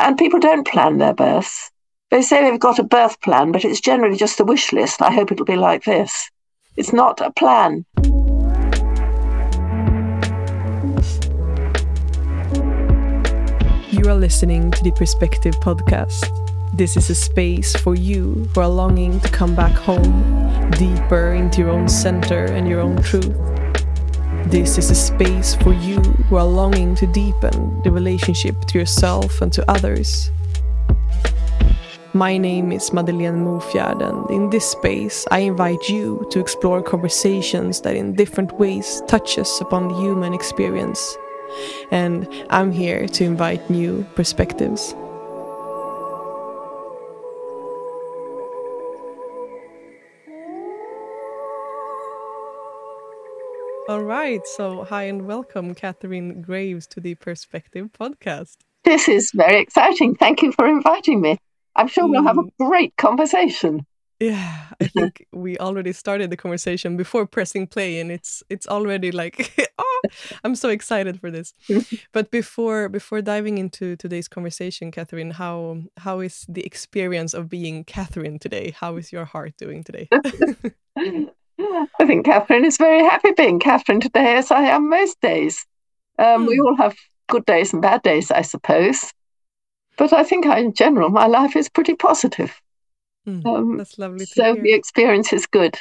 And people don't plan their births. They say they've got a birth plan, but it's generally just a wish list. I hope it'll be like this. It's not a plan. You are listening to the Perspective Podcast. This is a space for you who are longing to come back home, deeper into your own center and your own truth. This is a space for you who are longing to deepen the relationship to yourself and to others. My name is Madeleine Mofjärd, and in this space I invite you to explore conversations that in different ways touches upon the human experience. And I'm here to invite new perspectives. All right, so hi and welcome, Katharine Graves, to the Perspective Podcast. This is very exciting. Thank you for inviting me. I'm sure we'll have a great conversation. Yeah, I think we already started the conversation before pressing play, and it's already like, oh, I'm so excited for this. But before diving into today's conversation, Katharine, how is the experience of being Katharine today? How is your heart doing today? I think Katharine is very happy being Katharine today, as I am most days. We all have good days and bad days, I suppose. But I think in general, my life is pretty positive. That's lovely to hear. So the experience is good.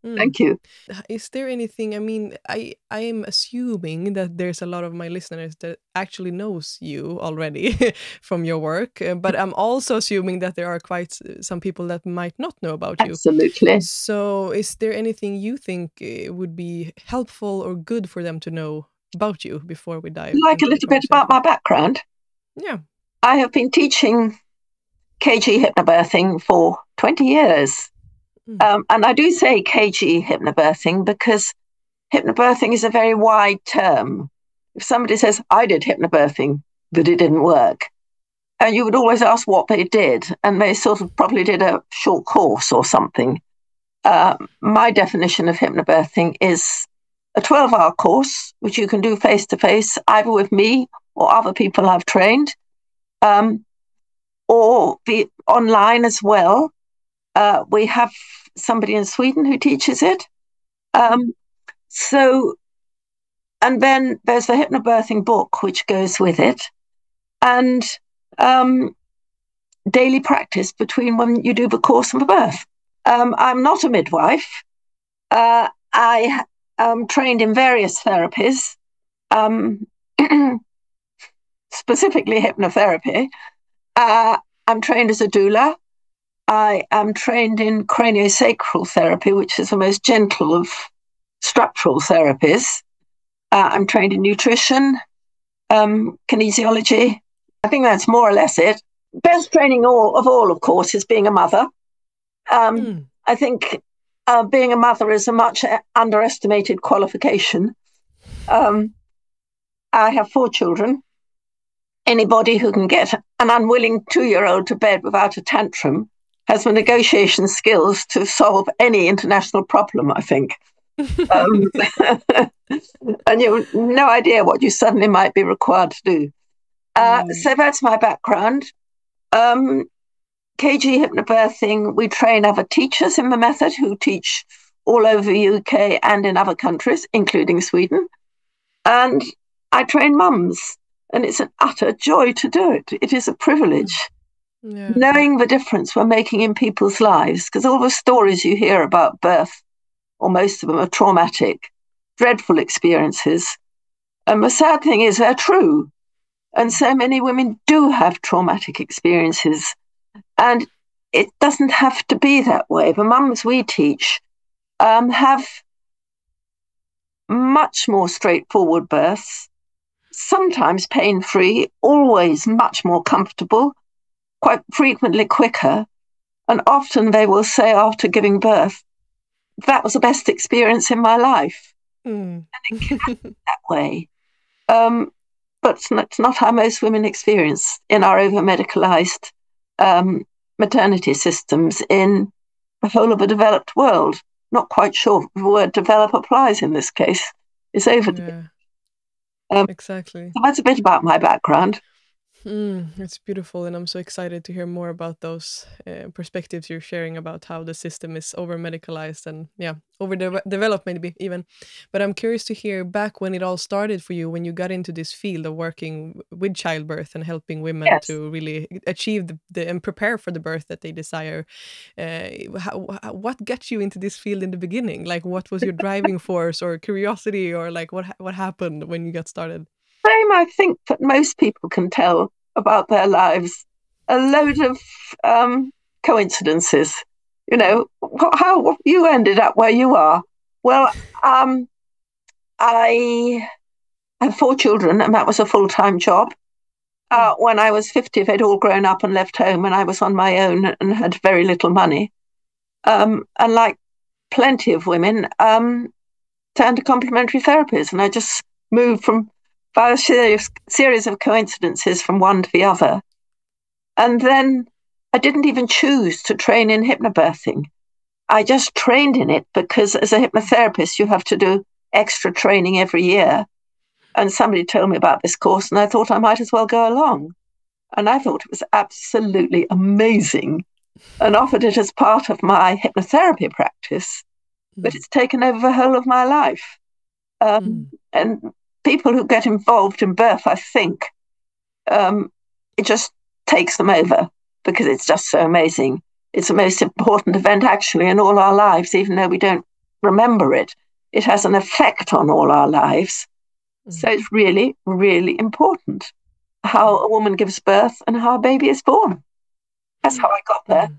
Thank you. Is there anything, I mean, I am assuming that there's a lot of my listeners that actually knows you already from your work, but I'm also assuming that there are quite some people that might not know about you. Absolutely. So is there anything you think would be helpful or good for them to know about you before we dive Like a little bit about my background? Yeah. I have been teaching KG hypnobirthing for 20 years. And I do say KG hypnobirthing because hypnobirthing is a very wide term. If somebody says, I did hypnobirthing, but it didn't work, and you would always ask what they did, and they sort of probably did a short course or something. My definition of hypnobirthing is a 12-hour course, which you can do face-to-face, either with me or other people I've trained, or be online as well. We have somebody in Sweden who teaches it. And then there's the hypnobirthing book, which goes with it. And daily practice between when you do the course and the birth. I'm not a midwife. I am trained in various therapies, specifically hypnotherapy. I'm trained as a doula. I am trained in craniosacral therapy, which is the most gentle of structural therapies. I'm trained in nutrition, kinesiology. I think that's more or less it. Best training of all, of course, is being a mother. I think being a mother is a much underestimated qualification. I have 4 children. Anybody who can get an unwilling 2-year-old to bed without a tantrum has the negotiation skills to solve any international problem, I think. And you have no idea what you suddenly might be required to do. So that's my background. KG hypnobirthing, we train other teachers in the method who teach all over the UK and in other countries, including Sweden. And I train mums. And it's an utter joy to do it. It is a privilege. Yeah. Knowing the difference we're making in people's lives, because all the stories you hear about birth, or most of them, are traumatic, dreadful experiences. And the sad thing is they're true. And so many women do have traumatic experiences. And it doesn't have to be that way. The mums we teach have much more straightforward births, sometimes pain-free, always much more comfortable, quite frequently quicker. And often they will say after giving birth, that was the best experience in my life. And it can happen that way. But it's not how most women experience in our over-medicalized maternity systems in the whole of the developed world. Not quite sure if the word develop applies in this case. It's over. Exactly. So that's a bit about my background. It's beautiful, and I'm so excited to hear more about those perspectives you're sharing about how the system is over medicalized and over developed maybe even. But I'm curious to hear back when it all started for you, when you got into this field of working with childbirth and helping women Yes. to really achieve the and prepare for the birth that they desire. What got you into this field in the beginning? Like, what was your driving force or curiosity, or like what happened when you got started? Same, I think that most people can tell about their lives. A load of coincidences. You know, how you ended up where you are. Well, I had 4 children, and that was a full-time job. When I was 50, they'd all grown up and left home, and I was on my own and had very little money. And like plenty of women, turned to complementary therapies, and I just moved from by a series of coincidences from one to the other. And then I didn't even choose to train in hypnobirthing. I just trained in it because as a hypnotherapist, you have to do extra training every year. And somebody told me about this course, and I thought I might as well go along. And I thought it was absolutely amazing and offered it as part of my hypnotherapy practice. But it's taken over the whole of my life. And people who get involved in birth, I think, it just takes them over because it's just so amazing. It's the most important event actually in all our lives, even though we don't remember it. It has an effect on all our lives. So it's really, really important how a woman gives birth and how a baby is born. That's how I got there.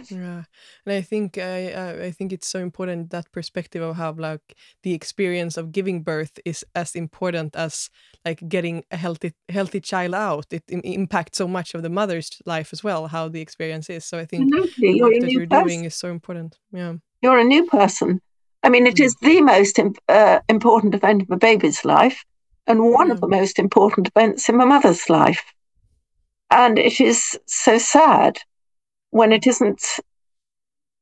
Yeah, and I think it's so important, that perspective of how like the experience of giving birth is as important as like getting a healthy child out. It impacts so much of the mother's life as well, how the experience is. So I think Absolutely. the You're work a that new you're person. doing is so important. Yeah, You're a new person. I mean, it is the most important event of a baby's life and one of the most important events in my mother's life. And it is so sad when it isn't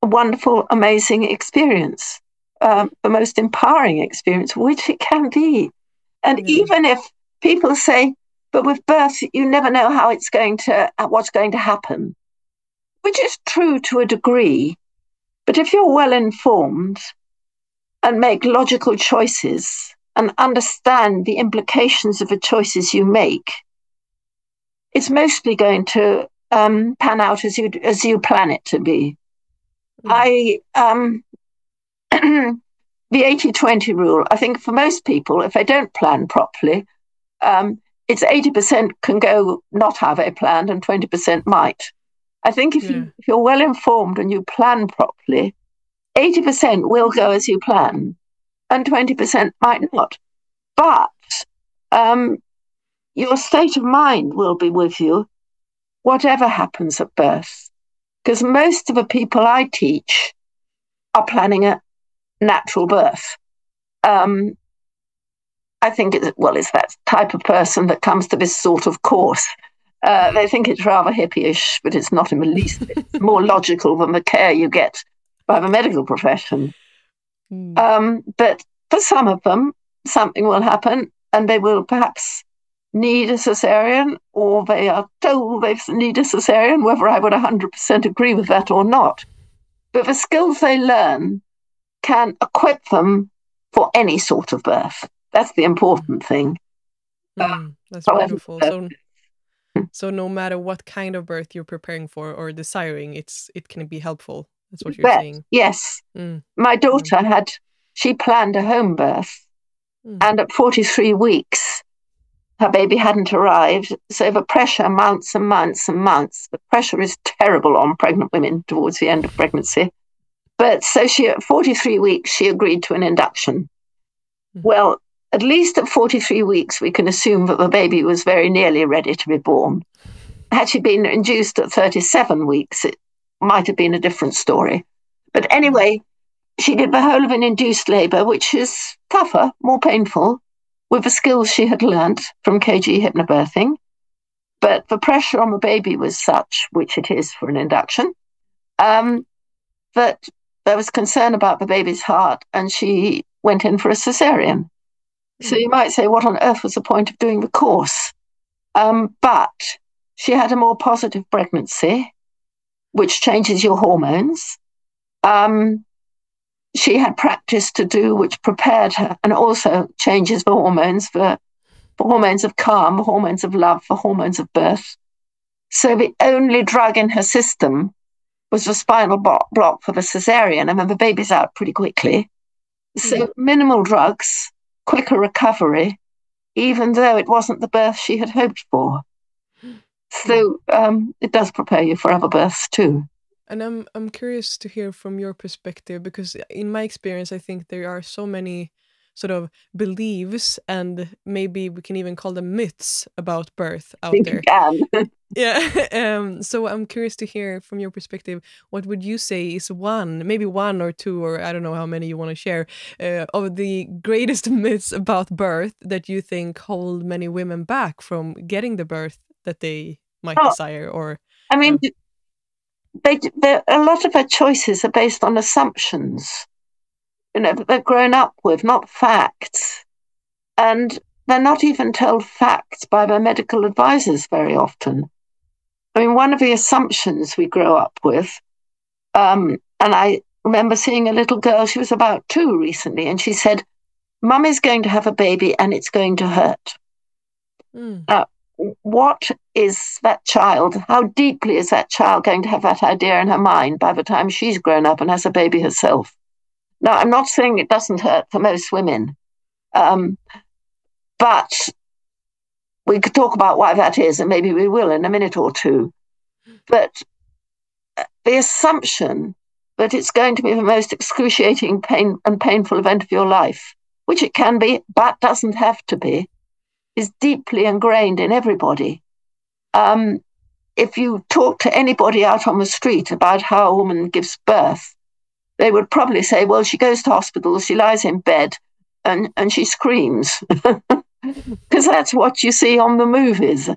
a wonderful, amazing experience, the most empowering experience, which it can be. And even if people say, but with birth, you never know what's going to happen, which is true to a degree. But if you're well informed and make logical choices and understand the implications of the choices you make, it's mostly going to pan out as you plan it to be. The 80-20 rule, I think for most people, if they don't plan properly, it's 80% can go not have a plan and 20% might. I think if you're well informed and you plan properly, 80% will go as you plan and 20% might not. But your state of mind will be with you whatever happens at birth. Because most of the people I teach are planning a natural birth. I think it's that type of person that comes to this sort of course. They think it's rather hippie-ish, but it's not in the least. It's more logical than the care you get by the medical profession. But for some of them, something will happen and they will perhaps need a cesarean, or they are told they need a cesarean, whether I would 100% agree with that or not. But the skills they learn can equip them for any sort of birth. That's the important thing. That's beautiful. So no matter what kind of birth you're preparing for or desiring, it can be helpful. That's what you're saying. Yes. My daughter she planned a home birth, and at 43 weeks, her baby hadn't arrived. So the pressure mounts and mounts and mounts. The pressure is terrible on pregnant women towards the end of pregnancy. But so at 43 weeks, she agreed to an induction. Well, at least at 43 weeks, we can assume that the baby was very nearly ready to be born. Had she been induced at 37 weeks, it might have been a different story. But anyway, she did the whole of an induced labour, which is tougher, more painful, with the skills she had learnt from KGHYPNOBIRTHIng. But the pressure on the baby was such, which it is for an induction, that there was concern about the baby's heart, and she went in for a cesarean. So you might say, what on earth was the point of doing the course? But she had a more positive pregnancy, which changes your hormones. She had practice to do, which prepared her, and also changes the hormones for hormones of calm, hormones of love, for hormones of birth. So the only drug in her system was the spinal block for the cesarean, and then the baby's out pretty quickly. So minimal drugs, quicker recovery, even though it wasn't the birth she had hoped for. So it does prepare you for other births too. And I'm curious to hear from your perspective, because in my experience, I think there are so many sort of beliefs, and maybe we can even call them myths about birth out there. Yeah. So I'm curious to hear from your perspective, what would you say is maybe one or two, or I don't know how many you want to share, of the greatest myths about birth that you think hold many women back from getting the birth that they might desire? Or I mean, a lot of their choices are based on assumptions, that they've grown up with, not facts. And they're not even told facts by their medical advisors very often. I mean, one of the assumptions we grow up with, and I remember seeing a little girl, she was about 2 recently, and she said, "Mum is going to have a baby and it's going to hurt." What is that child? How deeply is that child going to have that idea in her mind by the time she's grown up and has a baby herself? Now, I'm not saying it doesn't hurt for most women, but we could talk about why that is, and maybe we will in a minute or two. But the assumption that it's going to be the most excruciating painful event of your life, which it can be, but doesn't have to be, is deeply ingrained in everybody. If you talk to anybody out on the street about how a woman gives birth, they would probably say, well, she goes to hospital, she lies in bed, and she screams. Because that's what you see on the movies.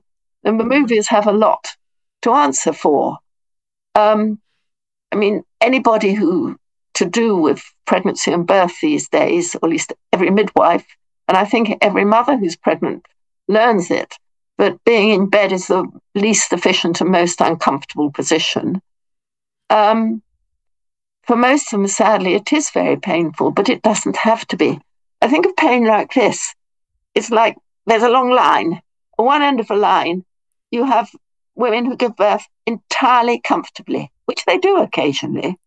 And the movies have a lot to answer for. I mean, anybody who to do with pregnancy and birth these days, or at least every midwife, and I think every mother who's pregnant learns it, but being in bed is the least efficient and most uncomfortable position. For most of them, sadly, it is very painful, but it doesn't have to be. I think of pain like this. It's like there's a long line. On one end of the line, you have women who give birth entirely comfortably, which they do occasionally.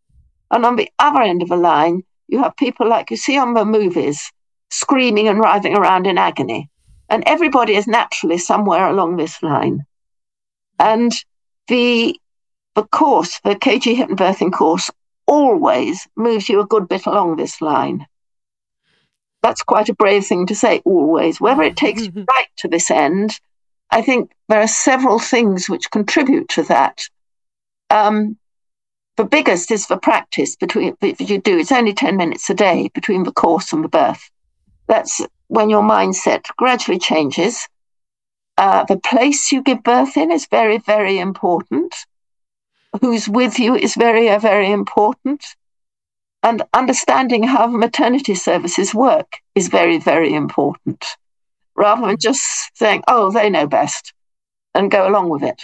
And on the other end of the line, you have people like you see on the movies, screaming and writhing around in agony. And everybody is naturally somewhere along this line. And the course, the KG hypnobirthing course, always moves you a good bit along this line. That's quite a brave thing to say, always. Whether it takes you right to this end, I think there are several things which contribute to that. The biggest is the practice you do. It's only 10 minutes a day between the course and the birth. That's when your mindset gradually changes. The place you give birth in is very, very important. Who's with you is very, very important. And understanding how maternity services work is very, very important. Rather than just saying, oh, they know best, and go along with it.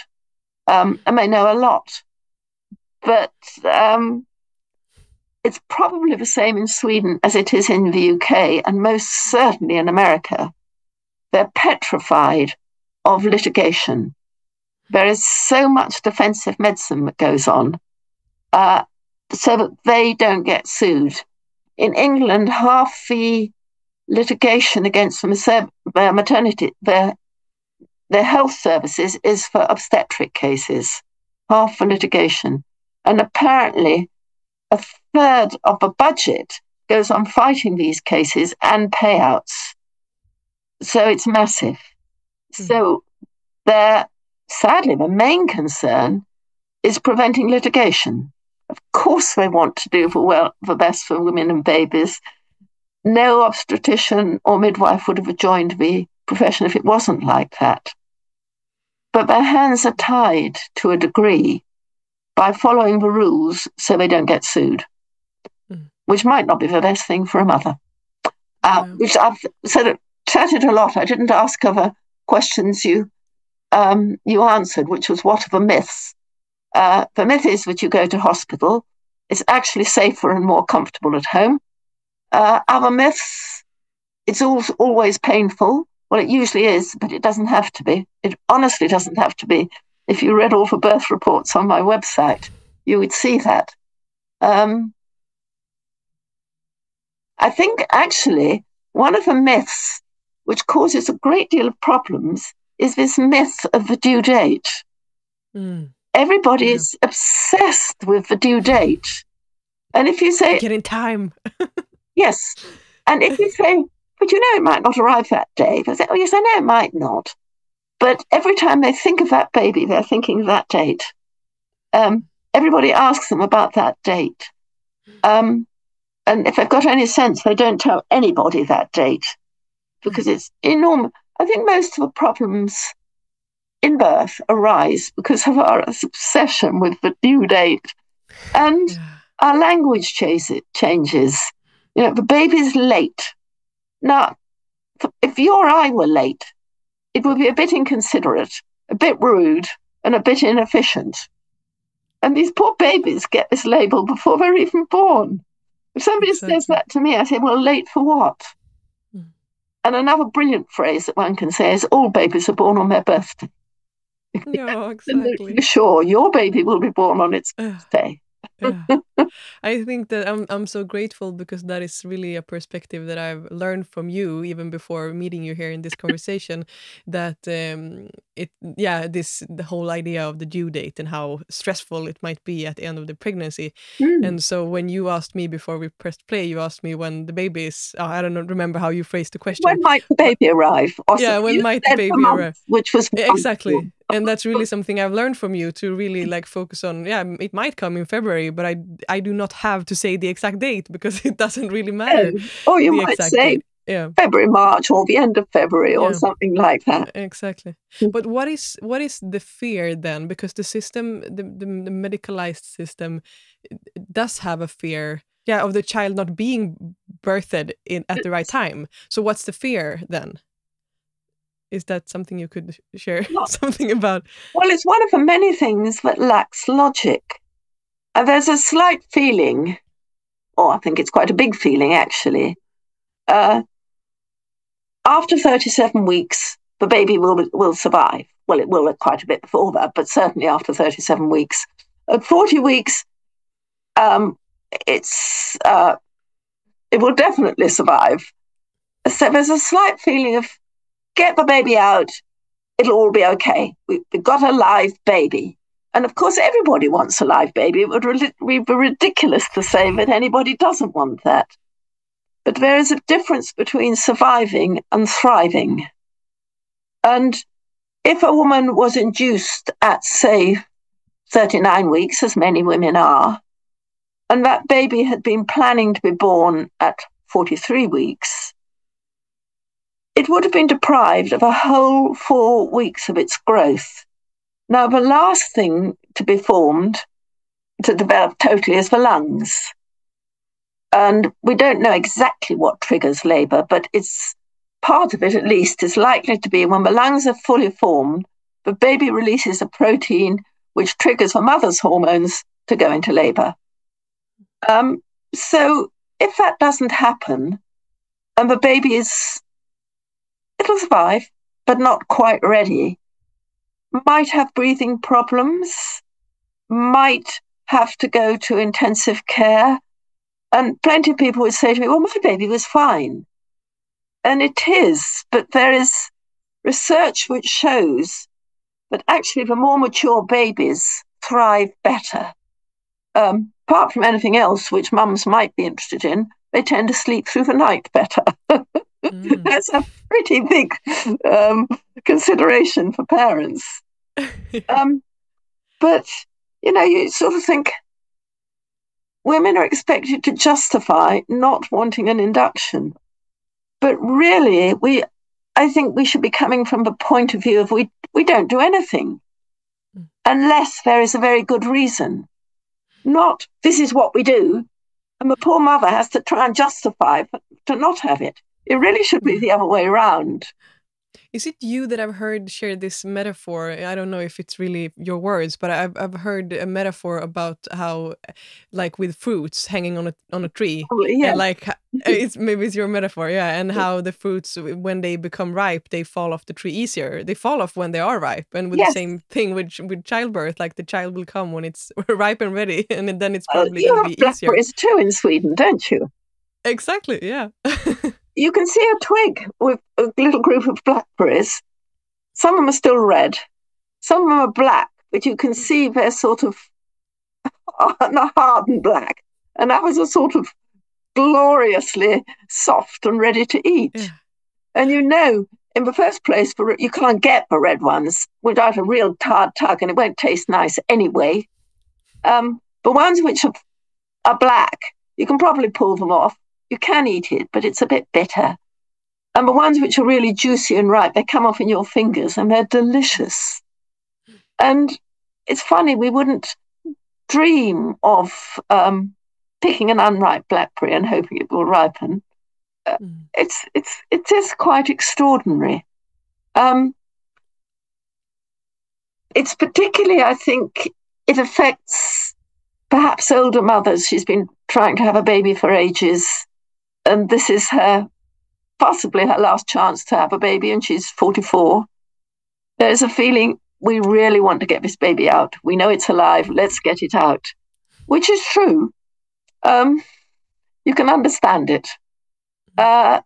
And they know a lot. But it's probably the same in Sweden as it is in the UK, and most certainly in America. They're petrified of litigation. There is so much defensive medicine that goes on, so that they don't get sued. In England, half the litigation against their maternity, their health services is for obstetric cases, half the litigation. And apparently a third of the budget goes on fighting these cases and payouts. So it's massive. So sadly, the main concern is preventing litigation. Of course they want to do the best for women and babies. No obstetrician or midwife would have joined the profession if it wasn't like that. But their hands are tied to a degree by following the rules so they don't get sued, which might not be the best thing for a mother. Which I've chatted a lot. I didn't ask other questions you you answered, which was what are the myths? The myth is that you go to hospital. It's actually safer and more comfortable at home. Other myths, it's always painful. Well, it usually is, but it doesn't have to be. It honestly doesn't have to be. If you read all the birth reports on my website, you would see that. I think actually one of the myths which causes a great deal of problems is this myth of the due date. Everybody is obsessed with the due date. And if you say... Get in time. Yes. And if you say, but you know it might not arrive that day, they say, oh yes, I know it might not. But every time they think of that baby, they're thinking of that date. Everybody asks them about that date. And if they've got any sense, they don't tell anybody that date because it's enormous. I think most of the problems in birth arise because of our obsession with the due date. And our language changes. You know, the baby's late. Now, if you or I were late, it would be a bit inconsiderate, a bit rude, and a bit inefficient. And these poor babies get this label before they're even born. If somebody says that to me, I say, well, late for what? And another brilliant phrase that one can say is, all babies are born on their birthday. Yeah, exactly. Sure, your baby will be born on its birthday. I think that I'm so grateful because that is really a perspective that I've learned from you even before meeting you here in this conversation. That the whole idea of the due date and how stressful it might be at the end of the pregnancy. And so when you asked me before we pressed play, you asked me when the baby is. I don't remember how you phrased the question. When might the baby arrive? When might the baby arrive? Which was exactly. And that's really something I've learned from you to really like focus on. Yeah, it might come in February, but I do not have to say the exact date because it doesn't really matter. Or you might say February, March, or the end of February, or something like that. Exactly. But what is the fear then? Because the system, the medicalized system, does have a fear. Yeah, of the child not being birthed at the right time. So what's the fear then? Is that something you could share something about? Well, it's one of the many things that lacks logic. And there's a slight feeling, or I think it's quite a big feeling actually. After 37 weeks, the baby will survive. Well, it will quite a bit before that, but certainly after 37 weeks. At 40 weeks, it will definitely survive. So there's a slight feeling of, get the baby out, it'll all be okay. We've got a live baby. And of course, everybody wants a live baby. It would be ridiculous to say that anybody doesn't want that. But there is a difference between surviving and thriving. And if a woman was induced at, say, 39 weeks, as many women are, and that baby had been planning to be born at 43 weeks, it would have been deprived of a whole 4 weeks of its growth. Now, the last thing to be formed, to develop totally, is the lungs. And we don't know exactly what triggers labour, but it's part of it, at least, is likely to be when the lungs are fully formed, the baby releases a protein which triggers the mother's hormones to go into labour. So if that doesn't happen, and the baby it'll survive, but not quite ready, might have breathing problems, might have to go to intensive care. And plenty of people would say to me, well, my baby was fine. And it is, but there is research which shows that actually the more mature babies thrive better. Apart from anything else which mums might be interested in, they tend to sleep through the night better. That's a pretty big consideration for parents. But, you sort of think women are expected to justify not wanting an induction. But really, I think we should be coming from the point of view of we don't do anything unless there is a very good reason. Not, this is what we do, and the poor mother has to try and justify to not have it. It really should be the other way around. Is it you that I've heard share this metaphor? I don't know if it's really your words, but I've heard a metaphor about how, like with fruits hanging on a tree, Oh, and yes. like it's maybe it's your metaphor, yeah, and how the fruits when they become ripe, they fall off the tree easier. They fall off when they are ripe, and with the Yes. same thing with childbirth, like the child will come when it's ripe and ready, and then it's probably You going to have be easier. blackberries too in Sweden, don't you? Exactly, yeah. You can see a twig with a little group of blackberries. Some of them are still red. Some of them are black, but you can see they're sort of hard and black. And others are sort of gloriously soft and ready to eat. Yeah. And in the first place, you can't get the red ones without a real hard tug, and it won't taste nice anyway. The ones which are black, you can probably pull them off. You can eat it, but it's a bit bitter. And the ones which are really juicy and ripe, they come off in your fingers and they're delicious. And it's funny, we wouldn't dream of picking an unripe blackberry and hoping it will ripen. It is quite extraordinary. It's particularly, I think, it affects perhaps older mothers. She's been trying to have a baby for ages, and this is possibly her last chance to have a baby, and she's 44. There's a feeling we really want to get this baby out. We know it's alive. Let's get it out, which is true. You can understand it, but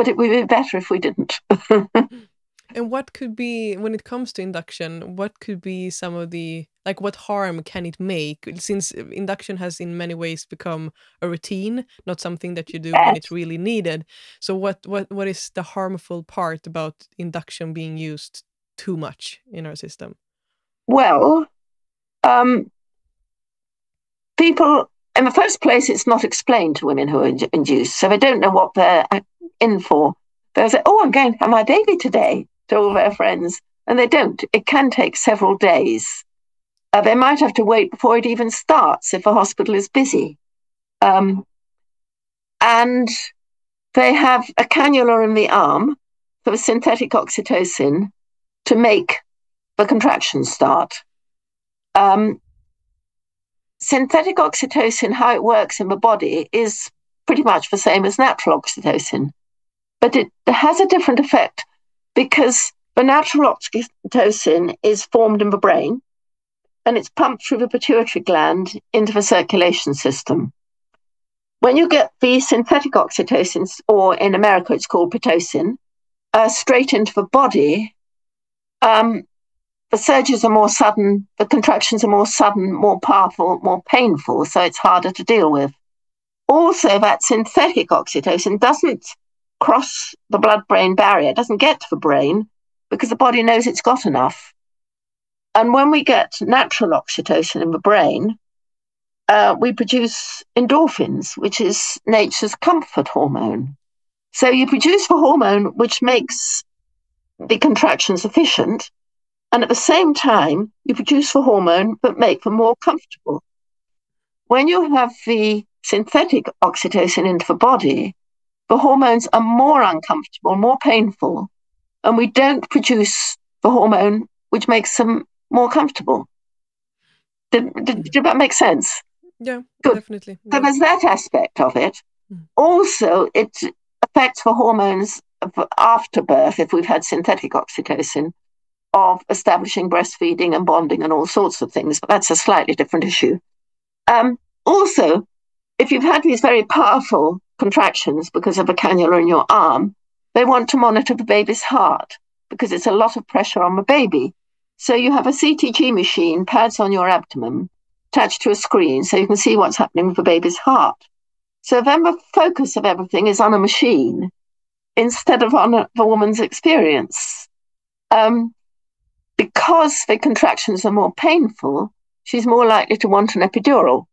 it would be better if we didn't. And what could be, when it comes to induction, what could be some of the, like what harm can it make? Since induction has in many ways become a routine, not something that you do when it's really needed. So what is the harmful part about induction being used too much in our system? Well, people, in the first place, it's not explained to women who are induced, so they don't know what they're in for. They'll say, oh, I'm going to have my baby today, to all their friends, and they don't. It can take several days. They might have to wait before it even starts if a hospital is busy. And they have a cannula in the arm for the synthetic oxytocin to make the contractions start. Synthetic oxytocin, how it works in the body, is pretty much the same as natural oxytocin, but it has a different effect because the natural oxytocin is formed in the brain and it's pumped through the pituitary gland into the circulation system. When you get the synthetic oxytocin, or in America it's called Pitocin, straight into the body, the surges are more sudden, the contractions are more sudden, more powerful, more painful, so it's harder to deal with. Also, that synthetic oxytocin doesn't cross the blood-brain barrier, it doesn't get to the brain because the body knows it's got enough. And when we get natural oxytocin in the brain, we produce endorphins, which is nature's comfort hormone. So you produce the hormone which makes the contractions efficient, and at the same time, you produce the hormone that make them more comfortable. When you have the synthetic oxytocin into the body, the hormones are more uncomfortable, more painful, and we don't produce the hormone which makes them more comfortable. Did that make sense? Yeah, good. Definitely. So there's that aspect of it. Also, it affects the hormones after birth, if we've had synthetic oxytocin, of establishing breastfeeding and bonding and all sorts of things, but that's a slightly different issue. Also, if you've had these very powerful contractions because of a cannula in your arm, they want to monitor the baby's heart because it's a lot of pressure on the baby. So you have a CTG machine, pads on your abdomen, attached to a screen so you can see what's happening with the baby's heart. So then the focus of everything is on a machine instead of on the woman's experience. Because the contractions are more painful, she's more likely to want an epidural.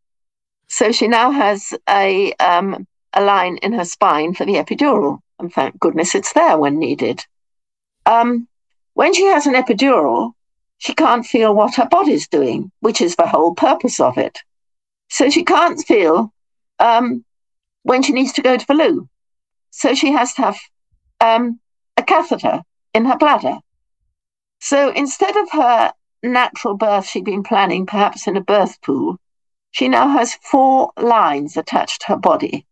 So she now has a line in her spine for the epidural, and thank goodness it's there when needed. When she has an epidural, she can't feel what her body's doing, which is the whole purpose of it. So she can't feel when she needs to go to the loo. So she has to have a catheter in her bladder. So instead of her natural birth she'd been planning, perhaps in a birth pool, she now has 4 lines attached to her body.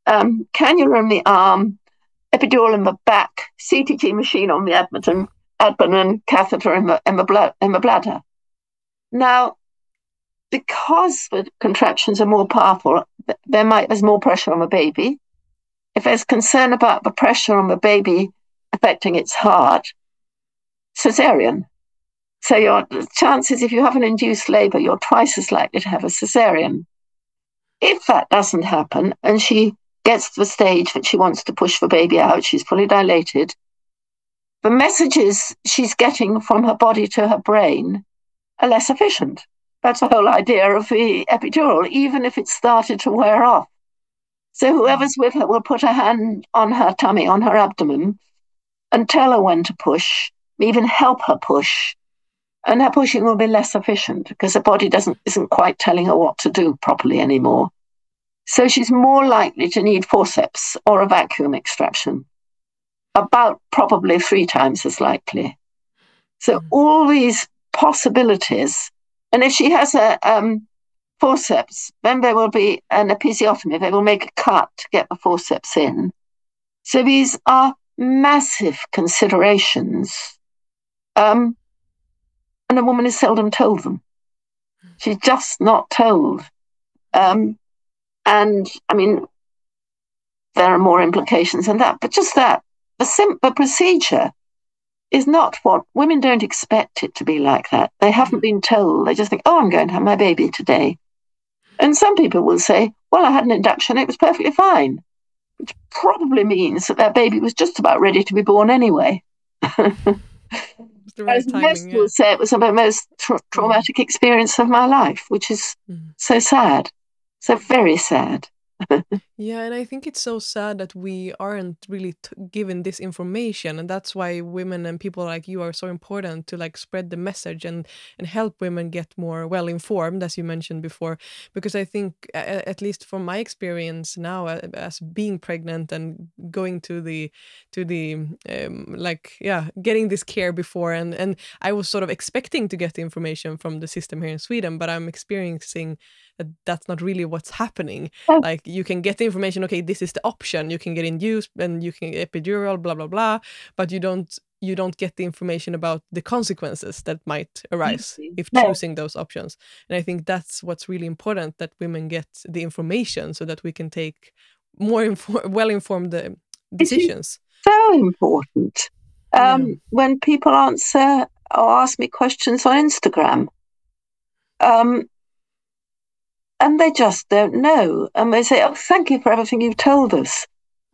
Cannula in the arm, epidural in the back, CTG machine on the abdomen, catheter in the bladder. Now, because the contractions are more powerful, there's more pressure on the baby. If there's concern about the pressure on the baby affecting its heart, cesarean. So your chances, if you have an induced labour, you're twice as likely to have a cesarean. If that doesn't happen and she gets to the stage that she wants to push the baby out, she's fully dilated, the messages she's getting from her body to her brain are less efficient. That's the whole idea of the epidural, even if it started to wear off. So whoever's with her will put a hand on her tummy, on her abdomen, and tell her when to push, even help her push. And her pushing will be less efficient because her body isn't quite telling her what to do properly anymore. So she's more likely to need forceps or a vacuum extraction, about probably 3 times as likely. So all these possibilities, and if she has a forceps, then there will be an episiotomy. They will make a cut to get the forceps in. So these are massive considerations. And a woman is seldom told them. She's just not told. And I mean, there are more implications than that, but just that, the procedure is not what women don't expect it to be like that. They haven't been told. They just think, oh, I'm going to have my baby today. And some people will say, well, I had an induction, it was perfectly fine, which probably means that their baby was just about ready to be born anyway. Right timing, most will say it was the most traumatic experience of my life, which is so sad, so very sad. Yeah, and I think it's so sad that we aren't really given this information, and that's why women and people like you are so important to like spread the message and help women get more well informed, as you mentioned before. Because I think, at least from my experience now, as being pregnant and going to the getting this care before, and I was sort of expecting to get the information from the system here in Sweden, but I'm experiencing that's not really what's happening. Like, you can get the information, okay, this is the option, you can get induced and you can get epidural, blah blah blah, but you don't get the information about the consequences that might arise if choosing those options. And I think that's what's really important, that women get the information so that we can take more well-informed decisions. So important. When people answer or ask me questions on Instagram, and they just don't know. And they say, oh, thank you for everything you've told us.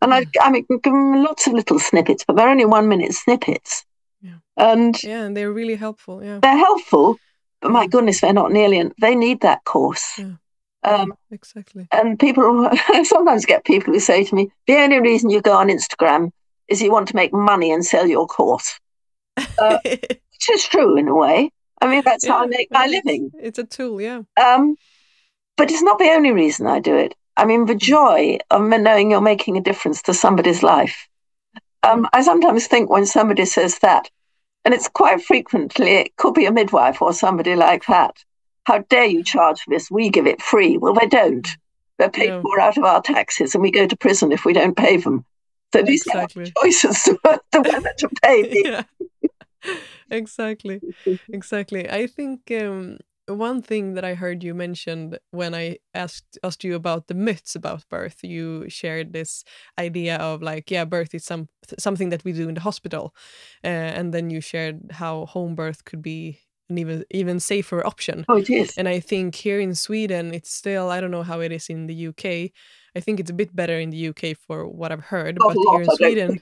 And I mean, give them lots of little snippets, but they're only 1-minute snippets. Yeah. And they're really helpful. Yeah. They're helpful, but my goodness, they're not nearly, they need that course. Yeah. Exactly. And people, I sometimes get people who say to me, the only reason you go on Instagram is you want to make money and sell your course. Which is true in a way. I mean, that's how I make my living. It's a tool, yeah. But it's not the only reason I do it. I mean, the joy of knowing you're making a difference to somebody's life. I sometimes think when somebody says that, and it's quite frequently, it could be a midwife or somebody like that, how dare you charge for this? We give it free. Well, they don't. They're paid for out of our taxes, and we go to prison if we don't pay them. So these are choices to whether to pay me. Yeah. Exactly. I think one thing that I heard you mentioned when I asked you about the myths about birth, you shared this idea of like, birth is something that we do in the hospital, and then you shared how home birth could be an even safer option. Oh, it is. And I think here in Sweden, it's still, I don't know how it is in the UK. I think it's a bit better in the UK for what I've heard, but here in Sweden,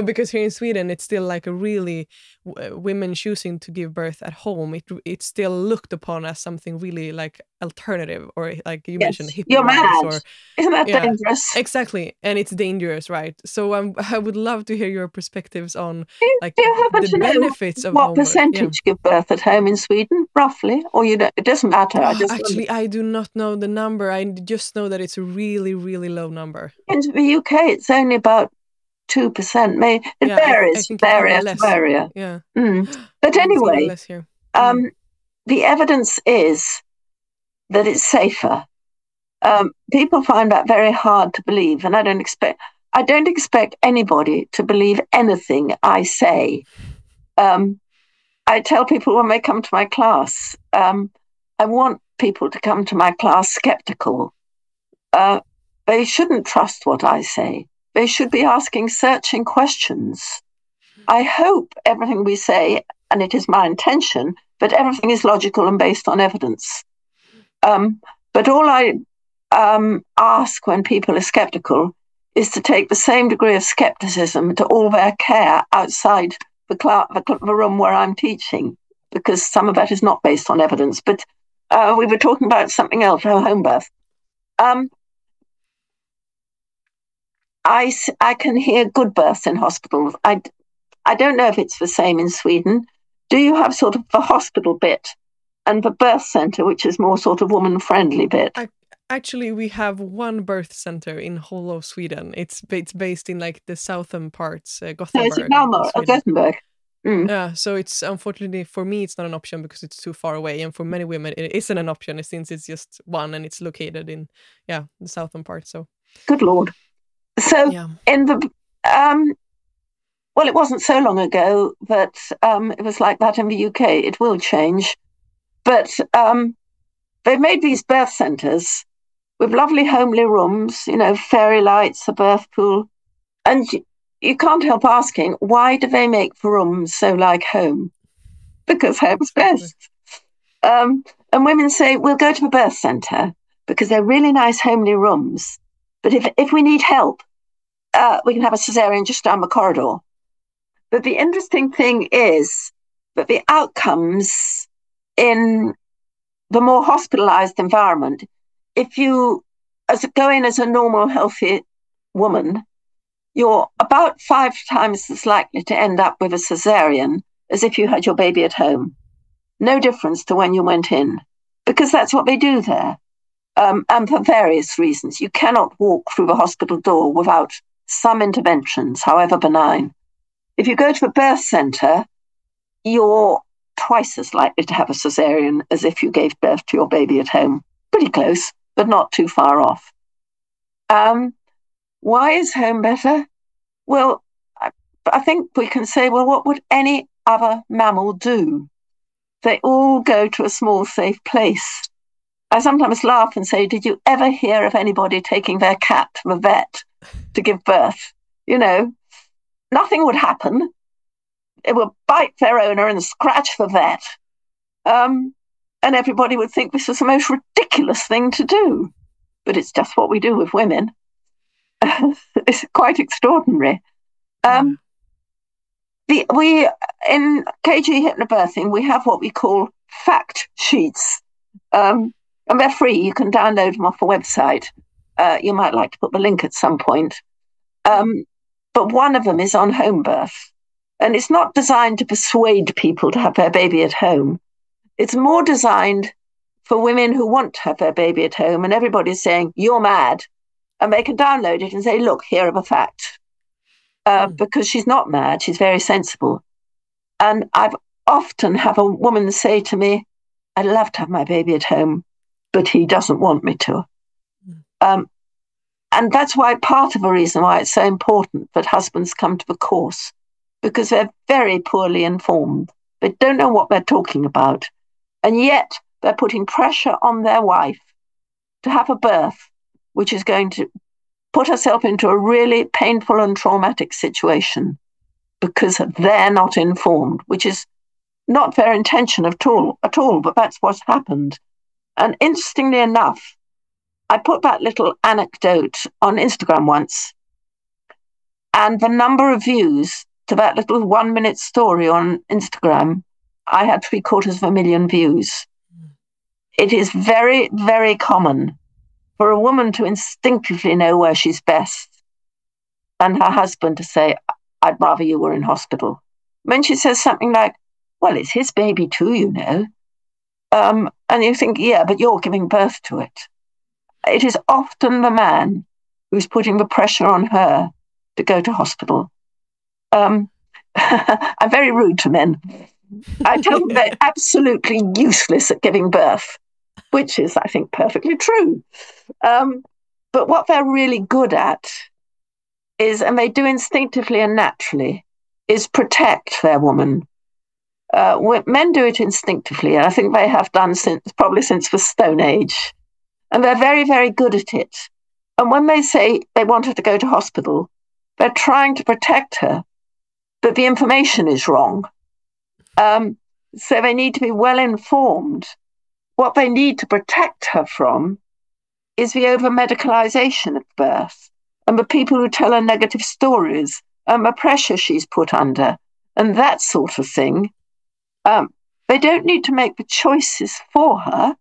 because here in Sweden, it's still like a really women choosing to give birth at home. It's still looked upon as something really like alternative, or like you mentioned, hippie. You're mad. Isn't that dangerous? Exactly, and it's dangerous, right? So I would love to hear your perspectives on like the benefits of what home percentage give birth at home in Sweden, roughly, or you don't? It doesn't matter. I do not know the number. I just know that it's a really, really low number. In the UK, it's only about 2%. It Yeah, varies, I think it's even less. area. Yeah. But anyway, less here. The evidence is that it's safer. People find that very hard to believe, and I don't expect anybody to believe anything I say. I tell people when they come to my class, I want people to come to my class skeptical. They shouldn't trust what I say. They should be asking searching questions. I hope everything we say, and it is my intention, that everything is logical and based on evidence. But all I ask when people are skeptical is to take the same degree of skepticism to all their care outside the room where I'm teaching, because some of that is not based on evidence. But we were talking about something else, home birth. I can hear good births in hospitals. I don't know if it's the same in Sweden. Do you have sort of the hospital bit and the birth center, which is more sort of woman-friendly bit? Actually, we have one birth center in whole of Sweden. It's based in like the southern parts, Gothenburg. No, it's Malmö, Gothenburg. Yeah, so it's unfortunately for me it's not an option because it's too far away, and for many women it isn't an option since it's just one and it's located in the southern part. So good Lord. So in the well, it wasn't so long ago that it was like that in the UK. It will change, but they've made these birth centres with lovely homely rooms, fairy lights, a birth pool, and you can't help asking, why do they make the rooms so like home? Because home's best. And women say, we'll go to the birth centre because they're really nice homely rooms. But if we need help, we can have a cesarean just down the corridor. But the interesting thing is that the outcomes in the more hospitalised environment, if you go in as a normal, healthy woman, you're about 5 times as likely to end up with a cesarean as if you had your baby at home. No difference to when you went in, because that's what they do there. And for various reasons. You cannot walk through the hospital door without some interventions, however benign. If you go to a birth centre, you're twice as likely to have a cesarean as if you gave birth to your baby at home. Pretty close, but not too far off. Why is home better? Well, I think we can say, well, what would any other mammal do? They all go to a small, safe place. I sometimes laugh and say, did you ever hear of anybody taking their cat to the vet to give birth? Nothing would happen. It would bite their owner and scratch the vet. And everybody would think this was the most ridiculous thing to do. But it's just what we do with women. It's quite extraordinary. We in KG Hypnobirthing, we have what we call fact sheets. And they're free. You can download them off the website. You might like to put the link at some point. But one of them is on home birth. And it's not designed to persuade people to have their baby at home. It's more designed for women who want to have their baby at home, and everybody's saying, you're mad. And they can download it and say, look, here are the facts. Because she's not mad, she's very sensible. And I've often have a woman say to me, I'd love to have my baby at home, but he doesn't want me to. And that's why part of the reason why it's so important that husbands come to the course, because they're very poorly informed. They don't know what they're talking about. And yet they're putting pressure on their wife to have a birth, which is going to put herself into a really painful and traumatic situation because they're not informed, which is not their intention at all, but that's what's happened. And interestingly enough, I put that little anecdote on Instagram once, and the number of views to that little 1-minute story on Instagram, I had 750,000 views. It is very, very common for a woman to instinctively know where she's best and her husband to say, I'd rather you were in hospital. When she says something like, well, it's his baby too, and you think, yeah, but you're giving birth to it. It is often the man who's putting the pressure on her to go to hospital. I'm very rude to men. I tell them they're absolutely useless at giving birth, which is, I think, perfectly true. But what they're really good at is, and they do instinctively and naturally, is protect their woman. Men do it instinctively, and I think they have done probably since the Stone Age. And they're very, very good at it. And when they say they want her to go to hospital, they're trying to protect her, but the information is wrong. So they need to be well informed. What they need to protect her from is the over-medicalization of birth and the people who tell her negative stories and the pressure she's put under and that sort of thing. They don't need to make the choices for her.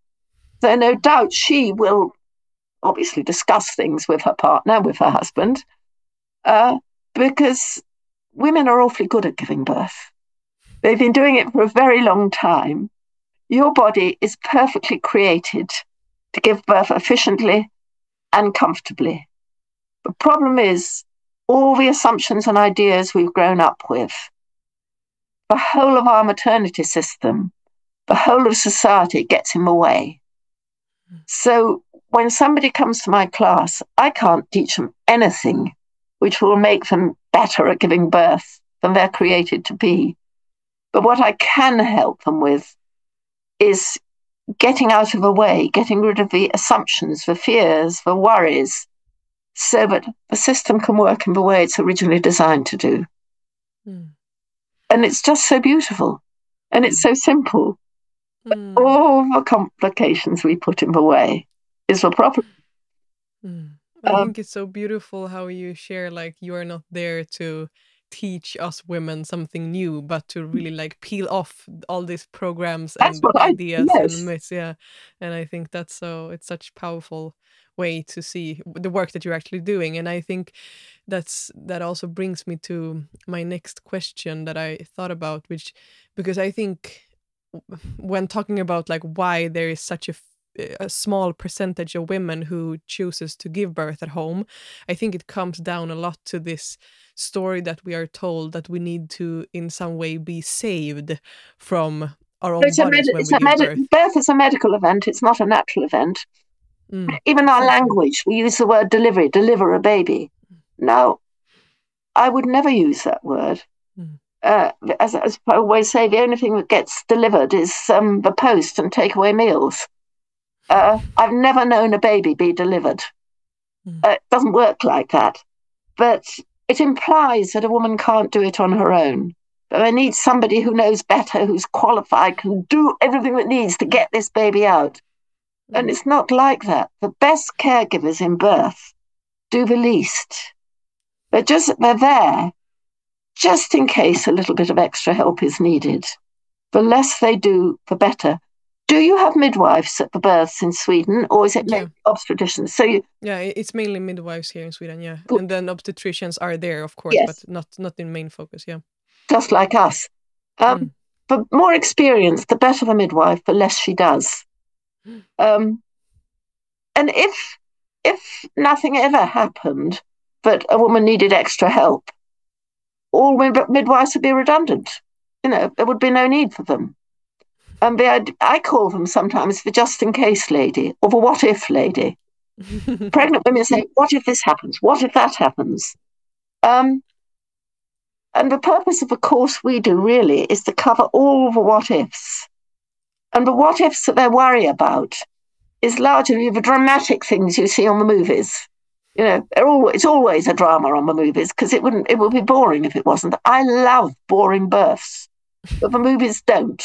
So no doubt she will obviously discuss things with her partner, with her husband, because women are awfully good at giving birth. They've been doing it for a very long time. Your body is perfectly created to give birth efficiently and comfortably. The problem is all the assumptions and ideas we've grown up with, the whole of our maternity system, the whole of society gets in the way. So when somebody comes to my class, I can't teach them anything which will make them better at giving birth than they're created to be. But what I can help them with is getting out of the way, getting rid of the assumptions, the fears, the worries, so that the system can work in the way it's originally designed to do. And it's just so beautiful. And it's so simple. But all the complications we put in the way is the problem. I think it's so beautiful how you share, like, you are not there to teach us women something new, but to really like peel off all these programs and ideas and myths. Yeah. And I think it's such a powerful way to see the work that you're actually doing. And I think that also brings me to my next question that I thought about, because I think when talking about like why there is such a small percentage of women who chooses to give birth at home, I think it comes down a lot to this story that we are told that we need to in some way be saved from our own bodies when we give birth. Birth is a medical event, it's not a natural event. Even our language, we use the word deliver a baby. Now, I would never use that word. As I always say, the only thing that gets delivered is the post and takeaway meals. I've never known a baby be delivered. It doesn't work like that. But it implies that a woman can't do it on her own. But I need somebody who knows better, who's qualified, can do everything that needs to get this baby out. And it's not like that. The best caregivers in birth do the least. They're there just in case a little bit of extra help is needed. The less they do, the better. Do you have midwives at the births in Sweden, or is it mainly obstetricians? It's mainly midwives here in Sweden, yeah. Good. And then obstetricians are there, of course, but not in main focus, yeah. Just like us. The more experience, the better the midwife, the less she does. And if nothing ever happened, but a woman needed extra help, all midwives would be redundant. There would be no need for them. And I call them sometimes the just-in-case lady or the what-if lady. Pregnant women say, what if this happens? What if that happens? And the purpose of the course we do really is to cover all the what-ifs. And the what-ifs that they worry about is largely the dramatic things you see on the movies. It's always a drama on the movies because it would be boring if it wasn't. I love boring births, but the movies don't.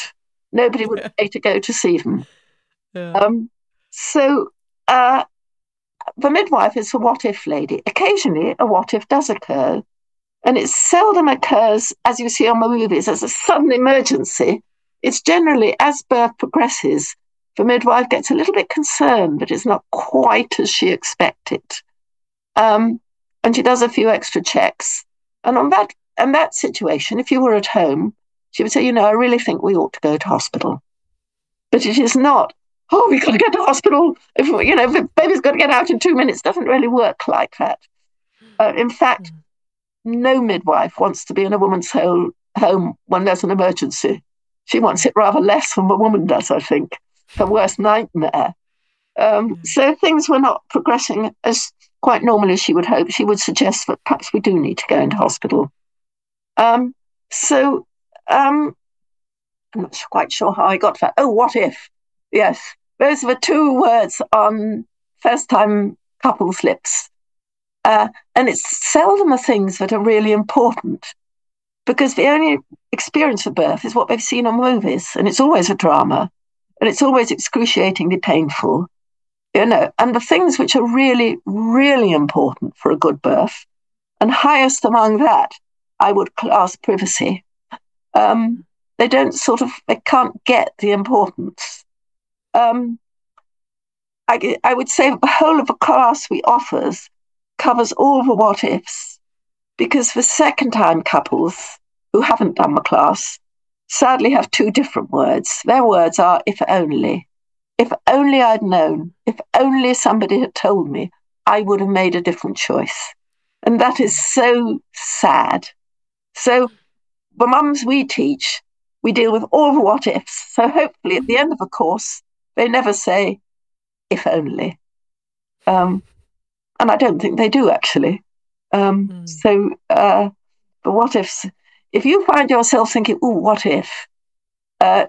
Nobody would pay to go to see them. Yeah. So the midwife is a what-if lady. Occasionally, a what-if does occur, and it seldom occurs, as you see on the movies, as a sudden emergency. It's generally, as birth progresses, the midwife gets a little bit concerned that it's not quite as she expected. And she does a few extra checks. And on that situation, if you were at home, she would say, I really think we ought to go to hospital. But it is not, we've got to get to hospital. If the baby's got to get out in 2 minutes, doesn't really work like that. In fact, no midwife wants to be in a woman's home when there's an emergency. She wants it rather less than a woman does, I think. Her worst nightmare. So things were not progressing as quite normally as she would hope. She would suggest that perhaps we do need to go into hospital. I'm not quite sure how I got to that. Oh, what if? Yes, those were 2 words on first-time couples' lips. And it's seldom the things that are really important, because the only experience of birth is what they've seen on movies, and it's always a drama, and it's always excruciatingly painful. And the things which are really, really important for a good birth, and highest among that, I would class privacy. They can't get the importance. I would say the whole of the class we offers covers all the what ifs, because the second time couples who haven't done the class sadly have 2 different words. Their words are, if only. If only I'd known, if only somebody had told me, I would have made a different choice. And that is so sad. So the mums we teach, we deal with all the what ifs. So hopefully at the end of the course, they never say, if only. And I don't think they do, actually. So the what ifs, if you find yourself thinking, oh, what if?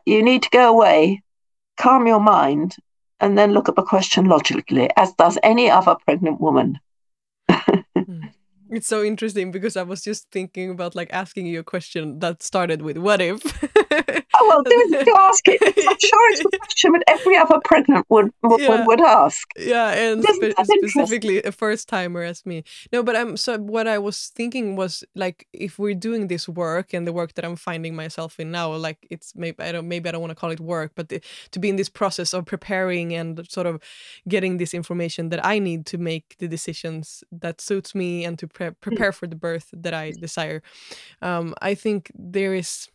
You need to go away, calm your mind, and then look at the question logically, as does any other pregnant woman. It's so interesting, because I was just thinking about asking you a question that started with what if. Oh, well, do ask it. I'm sure it's a question that every other pregnant woman would ask. Yeah, and specifically a first timer as me. No, but so what I was thinking was, if we're doing this work, and the work that I'm finding myself in now, it's maybe I don't want to call it work, but to be in this process of preparing and sort of getting this information that I need to make the decisions that suits me, and to prepare for the birth that I desire. I think there is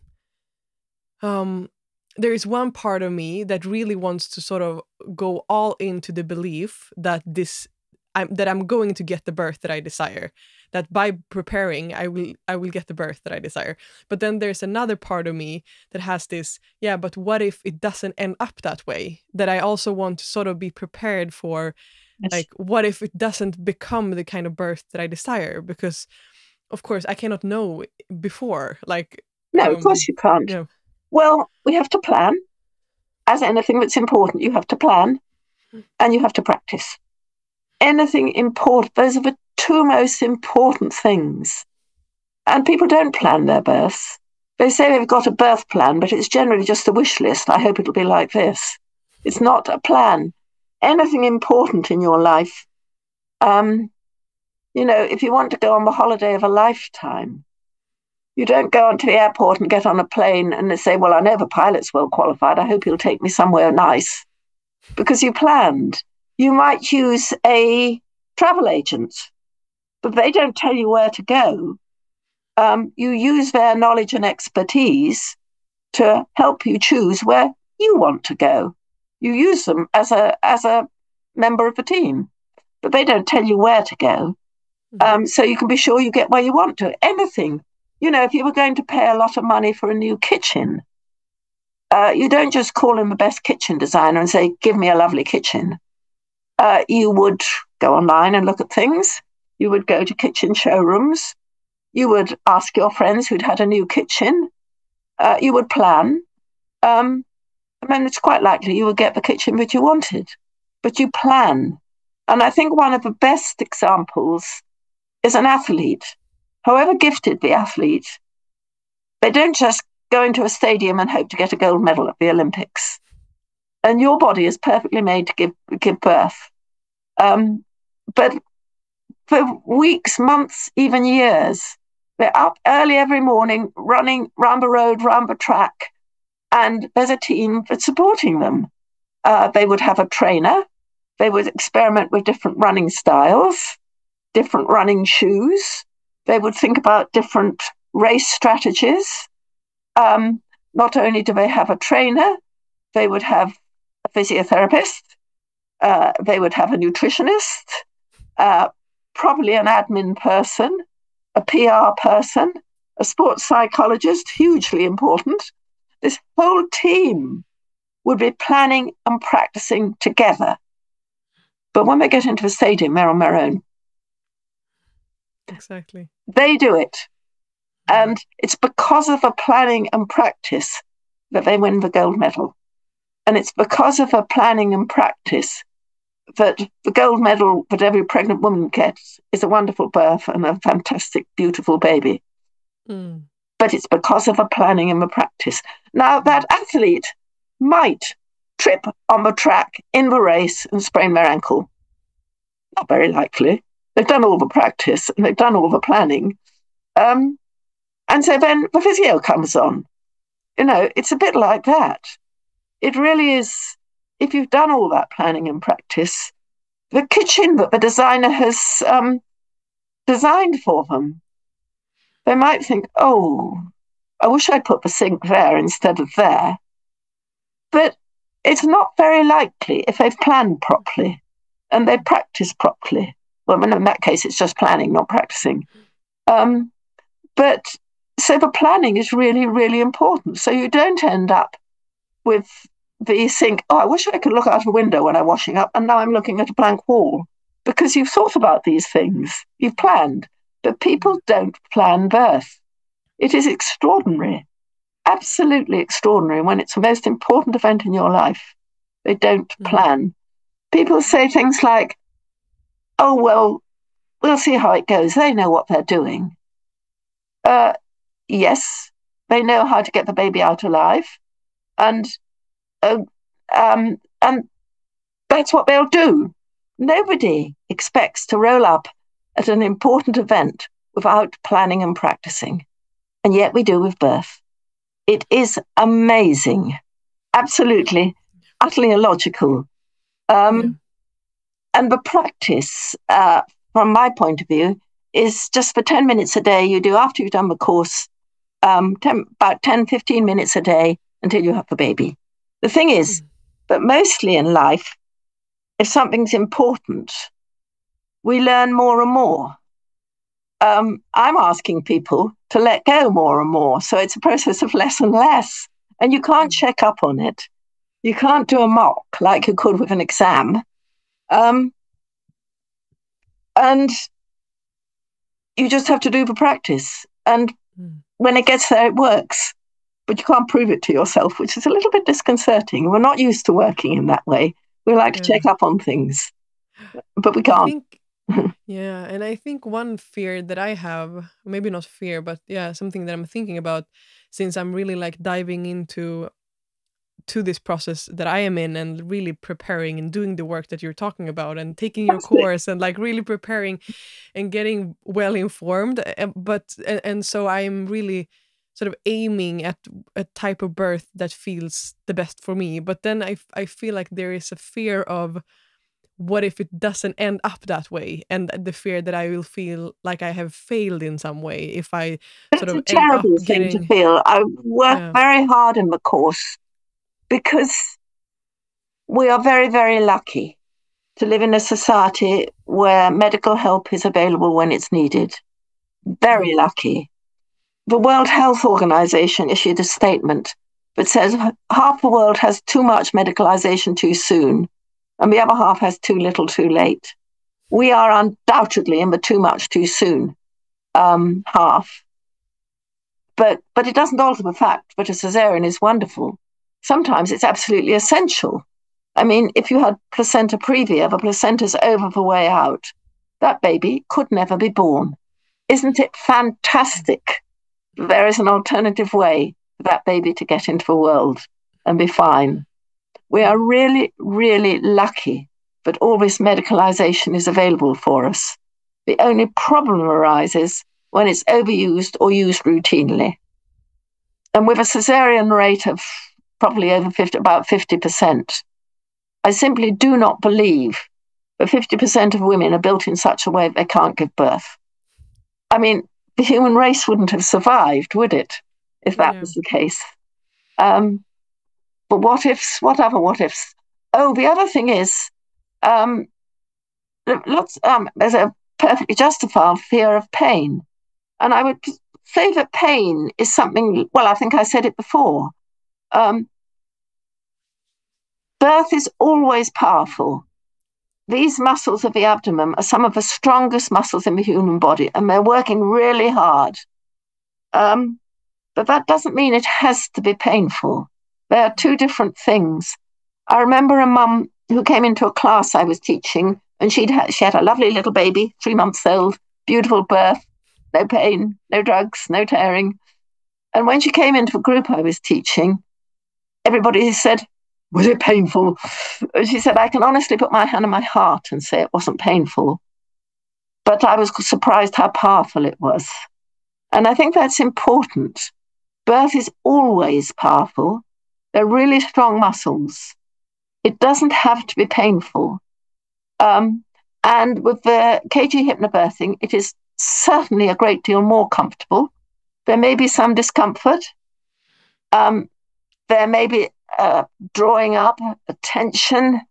one part of me that really wants to sort of go all into the belief that I'm going to get the birth that I desire. That by preparing, I will get the birth that I desire. But then there's another part of me that has this, but what if it doesn't end up that way? That I also want to sort of be prepared for. Yes. What if it doesn't become the kind of birth that I desire? Because, of course, I cannot know before. No, of course you can't. Yeah. Well, we have to plan. As anything that's important, you have to plan, and you have to practice. Anything important, those are the 2 most important things. And people don't plan their births. They say they've got a birth plan, but it's generally just a wish list. I hope it'll be like this. It's not a plan. Anything important in your life, if you want to go on the holiday of a lifetime, you don't go onto the airport and get on a plane and they say, well, I know the pilot's well qualified. I hope he'll take me somewhere nice. Because you planned. You might use a travel agent, but they don't tell you where to go. You use their knowledge and expertise to help you choose where you want to go. You use them as a member of the team, but they don't tell you where to go. So you can be sure you get where you want to. Anything. If you were going to pay a lot of money for a new kitchen, you don't just call in the best kitchen designer and say, give me a lovely kitchen. You would go online and look at things. You would go to kitchen showrooms. You would ask your friends who'd had a new kitchen. You would plan. And then it's quite likely you would get the kitchen that you wanted. But you plan. And I think one of the best examples is an athlete. However gifted the athlete, they don't just go into a stadium and hope to get a gold medal at the Olympics. And your body is perfectly made to give birth. But for weeks, months, even years, they're up early every morning, running round the road, round the track, and there's a team that's supporting them. They would have a trainer. They would experiment with different running styles, different running shoes. They would think about different race strategies. Not only do they have a trainer, they would have a physiotherapist, they would have a nutritionist, probably an admin person, a PR person, a sports psychologist, hugely important. This whole team would be planning and practicing together. But when they get into a stadium, they're on their own. Exactly. They do it. And it's because of the planning and practice that they win the gold medal. And it's because of the planning and practice that the gold medal that every pregnant woman gets is a wonderful birth and a fantastic, beautiful baby. But it's because of the planning and the practice. Now, that athlete might trip on the track in the race and sprain their ankle. Not very likely. They've done all the practice and they've done all the planning. And so then the physio comes on. It's a bit like that. It really is, if you've done all that planning and practice, the kitchen that the designer has designed for them, they might think, oh, I wish I'd put the sink there instead of there. But it's not very likely if they've planned properly and they practice properly. Well, in that case, it's just planning, not practicing. But so the planning is really, really important. So you don't end up with the sink, oh, I wish I could look out a window when I'm washing up, and now I'm looking at a blank wall, because you've thought about these things, you've planned. But people don't plan birth. It is extraordinary, absolutely extraordinary, when it's the most important event in your life. They don't plan. People say things like, oh, well, we'll see how it goes. They know what they're doing. Yes, they know how to get the baby out alive. And that's what they'll do. Nobody expects to roll up at an important event without planning and practicing. And yet we do with birth. It is amazing. Absolutely, utterly illogical. And the practice, from my point of view, is just for 10 minutes a day you do after you've done the course, about 10, 15 minutes a day until you have the baby. The thing is that mostly in life, if something's important, we learn more and more. I'm asking people to let go more and more. So it's a process of less and less. And you can't check up on it. You can't do a mock like you could with an exam. And you just have to do the practice. And when it gets there, it works. But you can't prove it to yourself, which is a little bit disconcerting. We're not used to working in that way. We like to check up on things, but we can't. And I think one fear that I have, maybe not fear, but something that I'm thinking about, since I'm really like diving into this process that I am in and really preparing and doing the work that you're talking about and taking your course and like really preparing and getting well informed. And so I'm really sort of aiming at a type of birth that feels the best for me. But then I feel like there is a fear of, what if it doesn't end up that way? And the fear that I will feel like I have failed in some way if I sort of end up getting... It's a terrible thing to feel. I work very hard in the course because we are very, very lucky to live in a society where medical help is available when it's needed. Very lucky. The World Health Organization issued a statement that says half the world has too much medicalization too soon, and the other half has too little too late. We are undoubtedly in the too much too soon half. But it doesn't alter the fact that a cesarean is wonderful. Sometimes it's absolutely essential. I mean, if you had placenta previa, the placenta's over the way out, that baby could never be born. Isn't it fantastic? There is an alternative way for that baby to get into the world and be fine. We are really, really lucky that all this medicalization is available for us. The only problem arises when it's overused or used routinely. And with a cesarean rate of probably about 50%, I simply do not believe that 50% of women are built in such a way that they can't give birth. I mean, the human race wouldn't have survived, would it, if that was the case? But what ifs? What other what ifs? Oh, the other thing is, there's a perfectly justified fear of pain. And I would say that pain is something, well, I think I said it before. Birth is always powerful. These muscles of the abdomen are some of the strongest muscles in the human body, and they're working really hard. But that doesn't mean it has to be painful. There are two different things. I remember a mum who came into a class I was teaching, and she had a lovely little baby, 3 months old, beautiful birth, no pain, no drugs, no tearing. And when she came into the group I was teaching, everybody said, "Was it painful?" And she said, "I can honestly put my hand on my heart and say it wasn't painful. But I was surprised how powerful it was." And I think that's important. Birth is always powerful. They're really strong muscles. It doesn't have to be painful. And with the KG hypnobirthing, it is certainly a great deal more comfortable. There may be some discomfort. There may be drawing up, a tension.